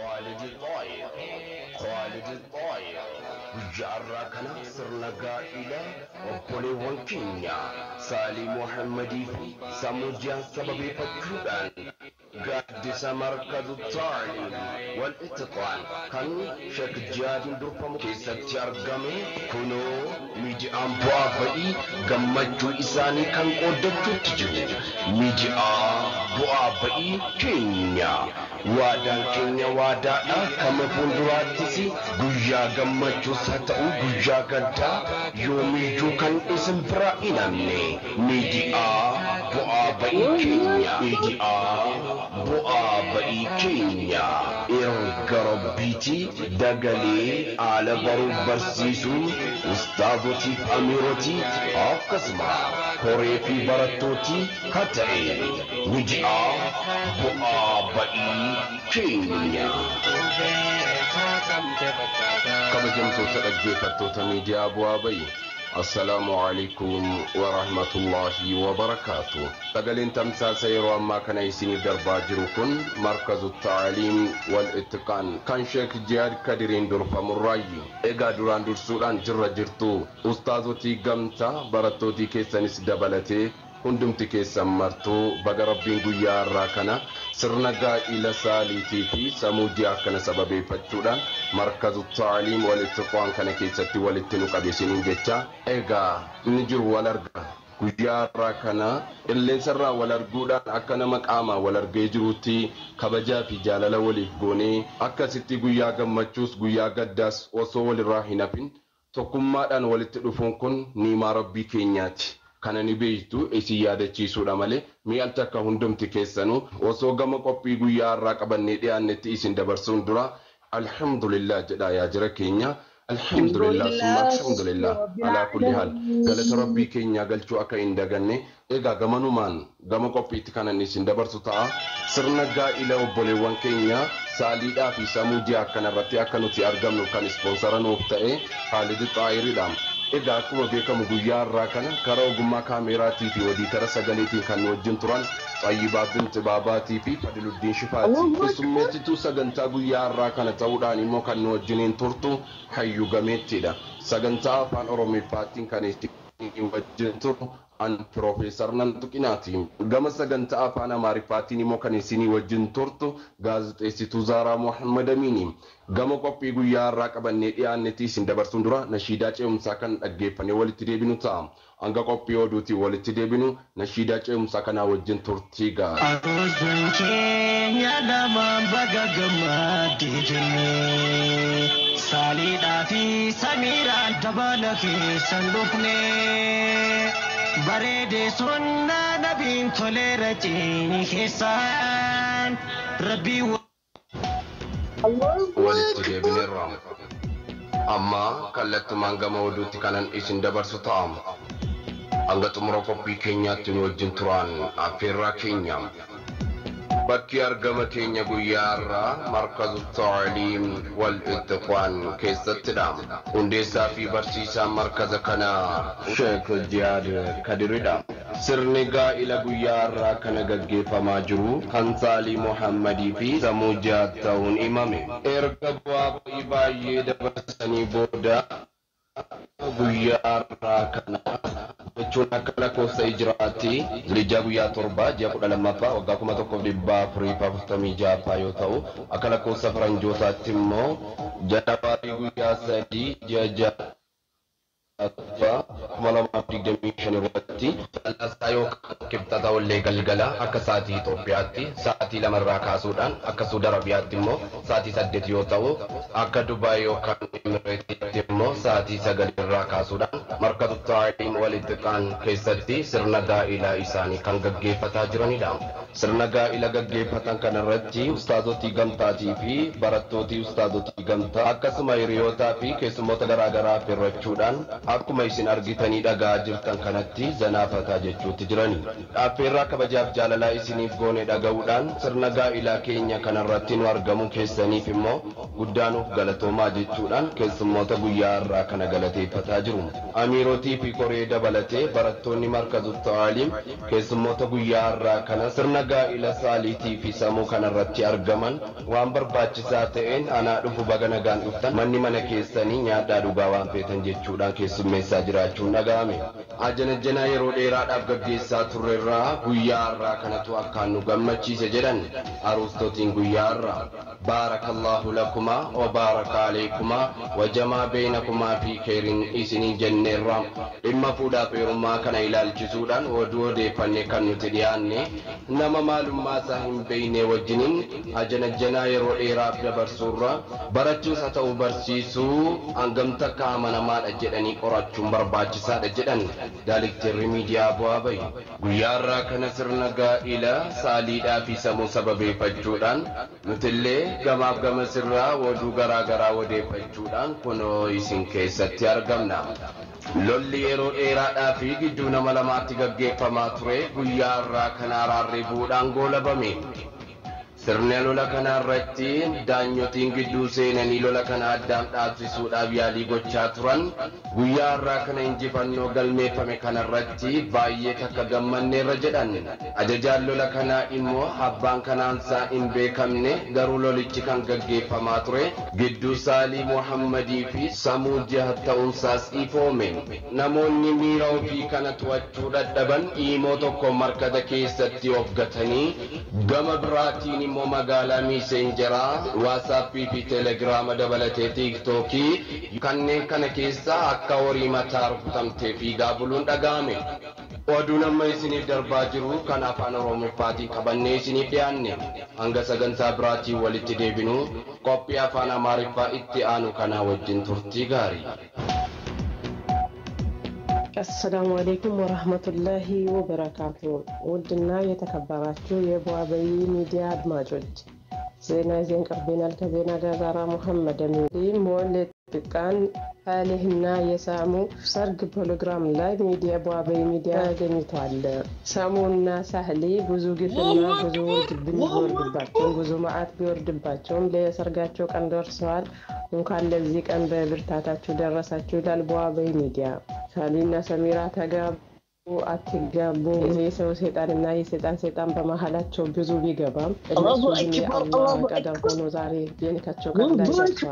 خالد الطاير خالد الطاير جارة كنا سرنا إلى وكل وانكينيا سالي محمدي في سموجا سببي فتشودان قدس مركز التعليم والاتقان كان شك جاد درفم كيسة ترقمي كنو ميدي أمبوا فئي قمجو إساني كان قدتو تجو ميدي أمبوا فئي كينيا وادان كينيا وادانا كما فندراتيسي قجا قمجو ساتأو قجا قدا يومي جو كان اسم برائنامني ميدي أمبوا فئي كينيا ميدي bu'a ba'i keenya erga rabbiiti dagalee ala baruu barsiisuu ustaazotiif amiirootii akkasuma horee fi barattootii haa ta'e ni ji'a bu'a ba'i keenya. kabajamtoota dhaggeeffattoota miidiyaa bu'aa ba'i. السلام عليكم ورحمة الله وبركاته. تقلين تمثال سيرو أما كان يسيني درباجركن مركز التعليم والاتقان كان شيخ جهاد كدرين درفا مرايي إيقا دوران درسولان جرى جرتو أستاذوتي قمتا براتوتي كيسانيس دبلتي hundumti keessan martuu baga rabbiin guyyaa irraa kana sirna gaa'ila saaliitii fi samuujii akkana sababeeffachuudhaan markazu taaliim walitti qo'an kana keessatti walitti nu qabeessiniin jecha egaa inni jiru wal arga guyyaa irraa kana qilleensarraa wal arguudhaan akka nama qaamaa wal argee jirutti kabajaa fi jaalala waliif goonee akkasitti guyyaa gammachuus guyyaa gaddaas osoo walirraa hin hafin tokkummaadhaan walitti dhufuun kun niimaa rabbii keenyaati. kana ni beeytu isi yaadachiisuudha malee mi'al takka hundumti keessanuu osoo gama qophii guyyaa irraa qabannee dhiyaannetti isin dabarsuun dura alhamdulillah jedha yaa jira keenya alhamdulillah summa alhamdulillah ala kulli hal galata rabbii keenya galchuu akka hin daganne egaa gamanumaan gama qophiitti kanan isin dabarsu ta'a sirna gaa'ila obboleewwan keenya saaliidhaa fi samuujii akkanarratti akka nuti argamnu kan ispoonsara nuuf ta'e Khalid Xaayiriidha. إذا أكو بيكم غيار راكنا كراو جمّا كاميرا تي في ودي ترى سجلتي كان وجن تران طيبات بنت بابا تي في فضل الدين شفاتي اسمتي تو سجنتا غيار راكنا توداني مو كان وجنين تورتو حيو جميتي دا سجنتا فان أرومي فاتين كان وجن تورتو an professor nan tukinati gama saganta afana marifatini mo kan isini wajin turtu gaazexeessitu Zara Muhammad Amini gama qophii guyyaa irraa qabanne dhiyaannetti isin dabarsuun dura nashiidaa ce'umsaa kan dhaggeeffannee walitti deebinu ta'a hanga qophii oduutii walitti deebinu nashiidaa ce'umsaa kana wajin turtii gaa arroosuun keenya namaan baga gammaddee jennee saaliidhaa fi samiiraan dabala keessan dhufnee بريدي سنة نبي توليرتيني حسان ربي ولتجيبني الرام أما كلت مانغا مودوتي كانن إسن دبر ستام أنغت مرفق بي كينيا تنوجن تران أفيرا كينيا bakki argama keenya guyyaarraa markazu taaliim wal ittiqaan keessatti dha hundeessaa fi barsiisaa markaza kana Sheikh Jihaad Kadiridha sirni gaa'ila guyyaarraa kana gaggeeffamaa jiru kan Saalii Muhammadii fi Samuujaa ta'uun himame erga bu'aa baay'ee dabarsanii booda guyyaarraa kana jechuun akka lakkoofsa hijraatti Zilhijjaa guyyaa 7 ji'a 12ffaa waggaa 1446 yoo ta'u akka lakkoofsa faranjootaatti immoo Janawaarii guyyaa 3 ji'a 6 2025 irratti fal'aansaa yookaan kibxata wallee galgala akka sa'aatii Itoophiyaatti sa'aatii 2 irraa kaasuudhaan akka Suudi Arabiyaatti immoo sa'aatii 8 yoo ta'u akka Dubaay yookaan Emireetitti immoo sa'aatii 9 irraa kaasuudhaan markazu taaliim wal ittiqaan keessatti sirna gaa'ilaa isaanii kan gaggeeffataa jiranidha. Sirna gaa'ila gaggeeffatan kanarratti ustaazotii gamtaatii fi barattootii ustaazotii gamtaa akkasuma hiriyootaa fi keessummoota garaagaraa affeerrachuudhaan akkuma isin argitanii dhagaa jirtan kanatti zanaafataa jechuutti jirani. Affeerraa kabajaaf jaalalaa isiniif goone dhaga'uudhaan sirna gaa'ilaa keenya kanarratti nu argamu keessaniif immoo guddaanuuf galatoomaa jechuudhaan keessummoota guyyaa irraa kana galateeffataa jiru. Amiirootii fi koree dabalatee barattoonni markazu ta'aalim keessummoota guyyaa irraa kana sirna gaa'ila saaliitii fi samuu kanarratti argaman waan barbaachisaa ta'een anaa dhufu baga nagaan dhuftan manni mana keessanii nyaadhaa dhugaa waan feetan jechuudhaan keessummeessaa jiraachuun dhaga'ame. Ajanajjanaa yeroo dheeraadhaaf gaggeessaa turreerraa guyyaa irraa kanatu akkaan nu gammachiise jedhan aroostotiin guyyaa irraa. Baarakallahu lakuma wa baraka alaykuma wa jamaa bainakumaa fi khairin isiniin jenneerra. Dhimma fuudhaaf heerummaa kana ilaalchisuudhaan oduu odeeffannee kan nuti dhiyaanne nama maalummaa isaa hin beekne wajjiniin ajanajjanaa yeroo dheeraaf dabarsuurra barachuus haa ta'u barsiisuu hangam takka amanamaadha jedhanii qorachuun barbaachisaadha jedhan daayirektarri miidiyaa bu'aa bahi. Guyyaa irraa kana sirna gaa'ila saaliidhaa fi samuu sababeeffachuudhaan nutillee gamaaf gama sirraa oduu garaagaraa odeeffachuudhaan kunoo isin keessatti argamna. Lolli yeroo dheeraadhaa fi gidduu nama lamaatti gaggeeffamaa ture guyyaa irraa kana araarri bu'uudhaan goolabame. Sirna lola kana irratti daanyotiin gidduu seenanii lola kana addaan dhaabsisuudhaaf yaalii gochaa turan guyyaa irraa kana injifannoo galmeeffame kana irratti baay'ee takka gammanneerra jedhan. Ajajaan lola kanaa immoo abbaan kanaansaa hin beekamne garuu lolichi kan gaggeeffamaa ture gidduu Saalii Muhammadii fi Samuu Jihaad ta'uunsaas ifoome. Namoonni miira ofii kana to'achuu dadhaban imoo tokko markada keessatti of gatanii gama biraatiin immoo magaalaa miisenjaraa waatsaappii fi teelegiraama dabalatee tiiktookii kanneen kana keessaa akka horii mataa rukutamtee fiigaa buluun dhaga'ame. Oduun amma isiniif darbaa jiru kan afaan Oromooffaatiin qabannee isiniif dhiyaanne hanga sagantaa biraatiin walitti deebinu qophii afaan Amaariffaa itti aanu kanaa wajjin turtii gaarii. السلام عليكم ورحمة الله وبركاته. ودنا يتكبراتو يبوا بي ميديا أدماجوج زينا زين قربنا الكزينا جزارة محمد ميدي مولد كان عليهنا يسامو سرق بولوغرام لاي ميديا بوا بي ميديا جنيتوال سامونا سهلي بوزو جفنا بوزو جبني بوردباتون بوزو معات بوردباتون لي سرقاتو كان دورسوال وكان لذيك أن ببرتاتاتو درساتو لالبوا بي ميديا ሳሊና ሰሚራ ተጋቡ አትጋቡ የሰው ሰይጣንና የሰይጣን በመሐላቸው ብዙ ቢገባም እነሱ አላህ ቀደር ሆኖ ዛሬ የነካቸው ካላይቻቸው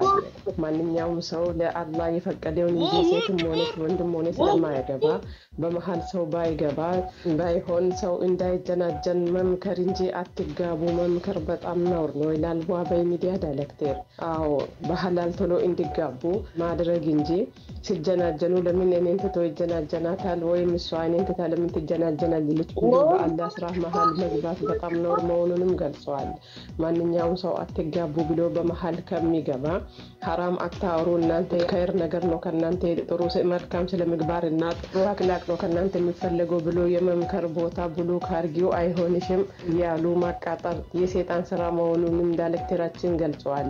ማንኛውም ሰው ለአላህ የፈቀደውን እንጂ ሴትም ሆነች ወንድም ሆነ ስለማያገባ በመሐል ሰው ባይገባ ባይሆን ሰው እንዳይጀናጀን መምከር እንጂ አትጋቡ መምከር በጣም ነውር ነው ይላል በዋባይ ሚዲያ ዳይሬክተር። አዎ በሐላል ቶሎ እንዲጋቡ ማድረግ እንጂ ሲጀናጀኑ ለምን እኔን ተተው ይጀናጀናታል ወይም እሷ እኔን ተታ ለምን ትጀናጀናለች ብሎ በአላህ ስራ መሃል መግባት በጣም ነውር መሆኑንም ገልጸዋል። ማንኛውም ሰው አትጋቡ ብሎ በመሃል ከሚገባ حرام አታውሩ እናንተ ከይር ነገር ነው ከናንተ ጥሩ መልካም ስለምግባርና ጥሩ አክላቅ ነው ከናንተ የሚፈልገው ብሎ የመምከር ቦታ ብሎ ካርጊው አይሆንሽም ያሉ ማቃጠር የሰይጣን ስራ መሆኑንም ዳይሬክተራችን ገልጸዋል።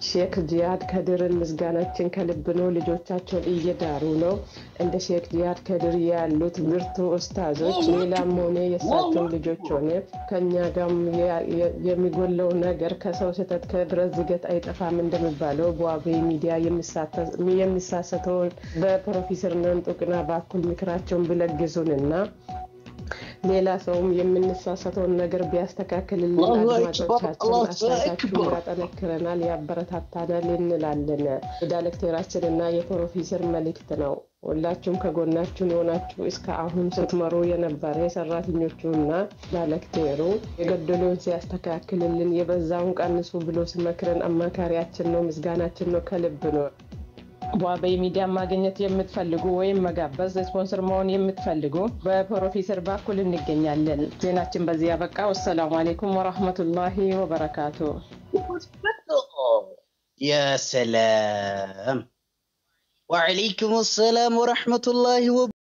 ሼክ ጂያድ ከድርን ምስጋናችን ከልብ ነው ልጆቻቸውን እየዳሩ ነው። እንደ ሼክ ጂያድ ከድር ያሉት ብርቱ ኡስታዞች ሌላም ሆነ የሳቸው ልጆች ሆነ ከኛ ጋም የሚጎለው ነገር ከሰው ስህተት ከድረስ ዝገት አይጠፋም እንደሚባለው በዋባይ ሚዲያ የሚሳሰተው በፕሮፌሰር ነንጡቅና ባኩል ምክራቸውን ብለግዙንና ሌላ ሰውም የምንሳሳተው ነገር ቢያስተካክልልን አድማጮቻችን አስተካክሉ ያጠነክረናል ያበረታታናል እንላለን። ዳይሬክተራችንና የፕሮፌሰር መልእክት ነው። ሁላችሁም ከጎናችሁ ሆናችሁ እስከ አሁን ስትመሩ የነበረ ሰራተኞቹና ዳይሬክተሩ የገደሉን ሲያስተካክልልን የበዛውን ቀንሱ ብሎ ሲመክረን አማካሪያችን ነው። ምስጋናችን ነው ከልብ ነው። በዋባይ ሚዲያ ማግኘት የምትፈልጉ ወይም መጋበዝ ስፖንሰር መሆን የምትፈልጉ በፕሮፌሰር ባኩል እንገኛለን። ዜናችን በዚህ ያበቃ። ወሰላሙ አለይኩም ወራህመቱላሂ ወበረካቱ። يا سلام وعليكم السلام ورحمة الله وبركاته.